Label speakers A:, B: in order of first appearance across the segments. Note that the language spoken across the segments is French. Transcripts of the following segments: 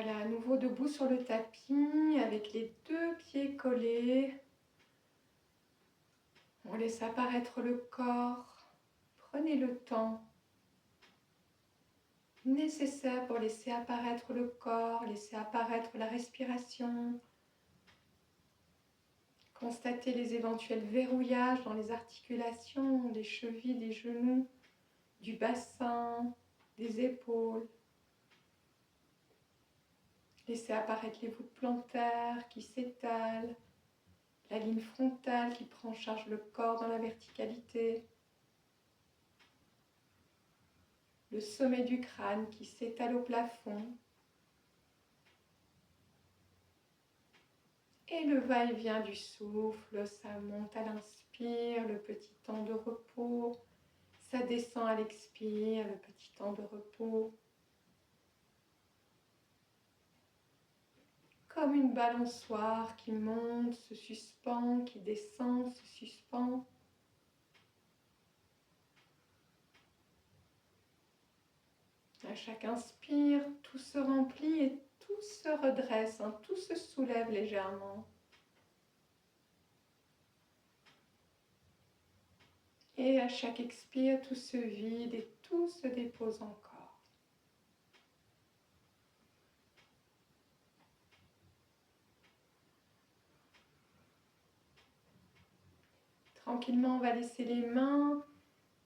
A: Voilà, à nouveau debout sur le tapis avec les deux pieds collés. On laisse apparaître le corps. Prenez le temps nécessaire pour laisser apparaître le corps, laisser apparaître la respiration. Constatez les éventuels verrouillages dans les articulations des chevilles, des genoux, du bassin, des épaules. Laissez apparaître les voûtes plantaires qui s'étalent, la ligne frontale qui prend en charge le corps dans la verticalité, le sommet du crâne qui s'étale au plafond, et le va-et-vient du souffle, ça monte à l'inspire, le petit temps de repos, ça descend à l'expire, le petit temps de repos. Comme une balançoire qui monte, se suspend, qui descend, se suspend. À chaque inspire, tout se remplit et tout se redresse, tout se soulève légèrement. Et à chaque expire, tout se vide et tout se dépose encore. Tranquillement, on va laisser les mains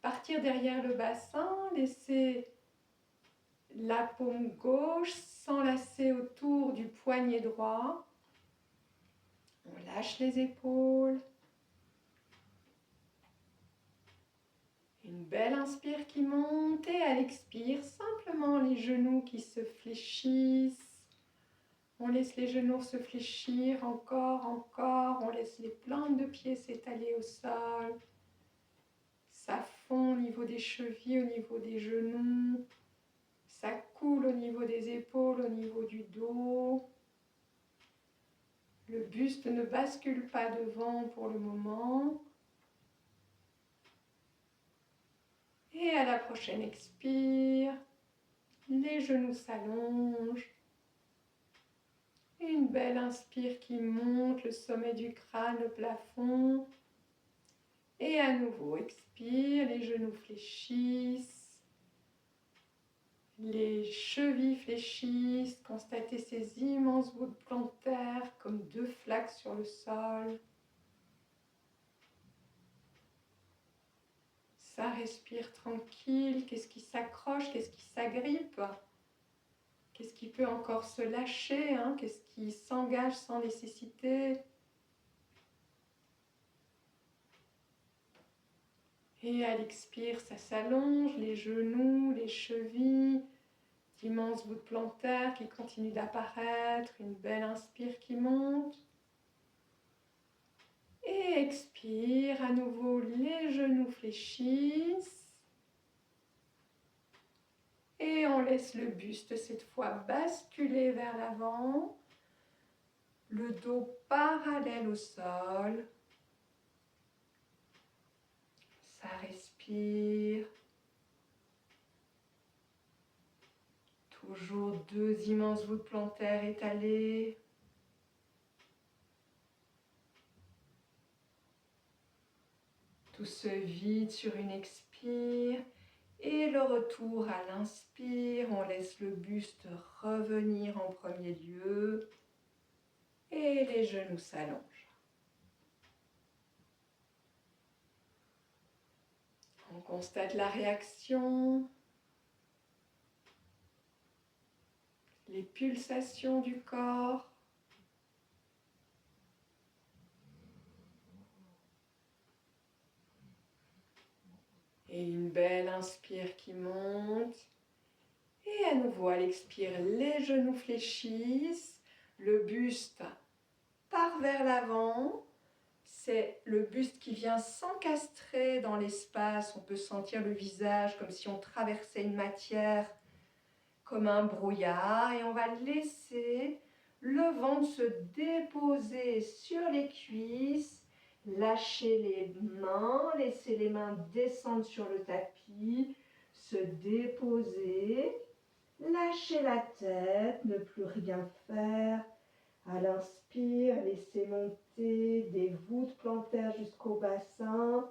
A: partir derrière le bassin, laisser la paume gauche s'enlacer autour du poignet droit. On lâche les épaules. Une belle inspire qui monte et à l'expire, simplement les genoux qui se fléchissent. On laisse les genoux se fléchir encore, encore. On laisse les plantes de pieds s'étaler au sol. Ça fond au niveau des chevilles, au niveau des genoux. Ça coule au niveau des épaules, au niveau du dos. Le buste ne bascule pas devant pour le moment. Et à la prochaine expire, les genoux s'allongent. Une belle inspire qui monte, le sommet du crâne, le plafond. Et à nouveau, expire, les genoux fléchissent. Les chevilles fléchissent. Constatez ces immenses voûtes plantaires comme deux flaques sur le sol. Ça respire tranquille. Qu'est-ce qui s'accroche? Qu'est-ce qui s'agrippe? Qu'est-ce qui peut encore se lâcher? Qu'est-ce qui s'engage sans nécessité? Et à l'expire, ça s'allonge, les genoux, les chevilles, d'immenses bouts plantaires qui continuent d'apparaître, une belle inspire qui monte. Et expire, à nouveau, les genoux fléchissent. Et on laisse le buste cette fois basculer vers l'avant, le dos parallèle au sol. Ça respire. Toujours deux immenses voûtes plantaires étalées. Tout se vide sur une expire. Et le retour à l'inspire, on laisse le buste revenir en premier lieu. Et les genoux s'allongent. On constate la réaction, les pulsations du corps. Et une belle inspire qui monte. Et à nouveau, à l'expire, les genoux fléchissent, le buste part vers l'avant. C'est le buste qui vient s'encastrer dans l'espace. On peut sentir le visage comme si on traversait une matière, comme un brouillard. Et on va laisser le ventre se déposer sur les cuisses. Lâcher les mains, laisser les mains descendre sur le tapis, se déposer. Lâchez la tête, ne plus rien faire. À l'inspire, laissez monter des voûtes plantaires jusqu'au bassin.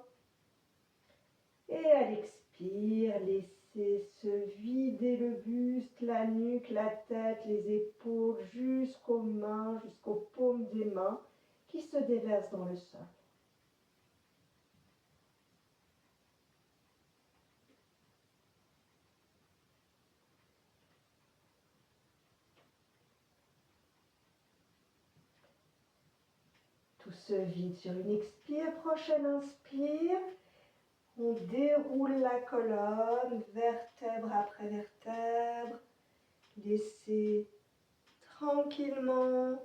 A: Et à l'expire, laissez se vider le buste, la nuque, la tête, les épaules, jusqu'aux mains, jusqu'aux paumes des mains qui se déversent dans le sol. Tout se vide sur une expire. Prochaine inspire. On déroule la colonne, vertèbre après vertèbre. Laissez tranquillement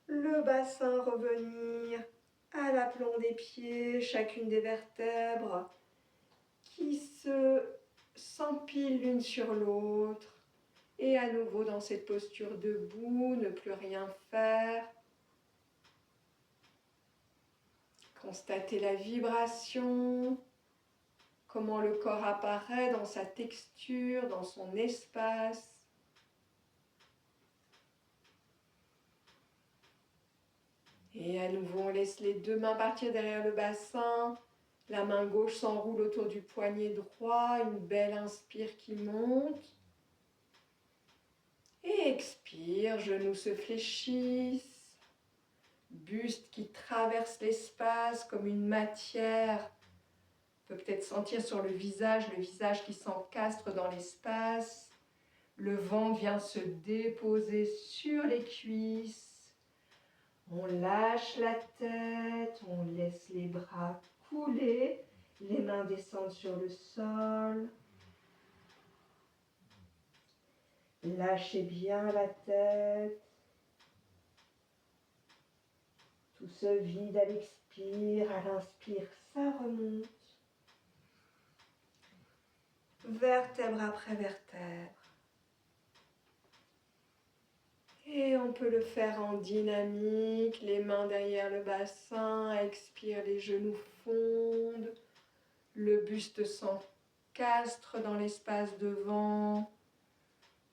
A: le bassin revenir à l'aplomb des pieds, chacune des vertèbres qui s'empilent l'une sur l'autre. Et à nouveau dans cette posture debout, ne plus rien faire. Constatez la vibration, comment le corps apparaît dans sa texture, dans son espace. Et à nouveau, on laisse les deux mains partir derrière le bassin. La main gauche s'enroule autour du poignet droit. Une belle inspire qui monte. Et expire, genoux se fléchissent. Buste qui traverse l'espace comme une matière. On peut peut-être sentir sur le visage qui s'encastre dans l'espace. Le ventre vient se déposer sur les cuisses. On lâche la tête, on laisse les bras couler, les mains descendent sur le sol. Lâchez bien la tête. Tout se vide à l'expire, à l'inspire, ça remonte. Vertèbre après vertèbre. Et on peut le faire en dynamique, les mains derrière le bassin, expire, les genoux fondent, le buste s'encastre dans l'espace devant,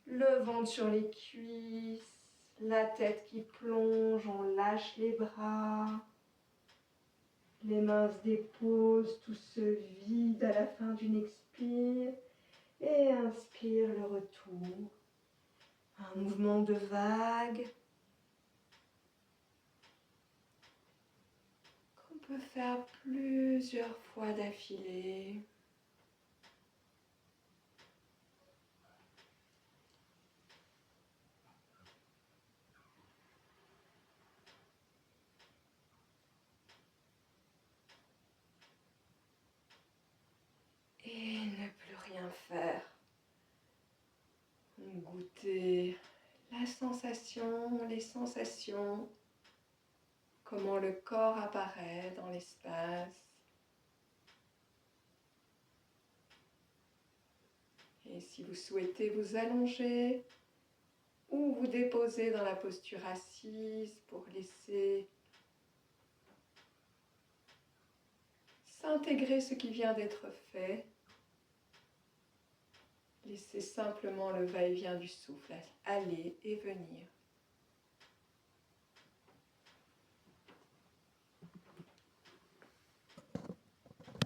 A: le ventre sur les cuisses, la tête qui plonge, on lâche les bras, les mains se déposent, tout se vide à la fin d'une expire et inspire le retour. Un mouvement de vague qu'on peut faire plusieurs fois d'affilée. Et ne plus rien faire. Goûter la sensation, les sensations, comment le corps apparaît dans l'espace. Et si vous souhaitez vous allonger ou vous déposer dans la posture assise pour laisser s'intégrer ce qui vient d'être fait, laissez simplement le va-et-vient du souffle aller et venir.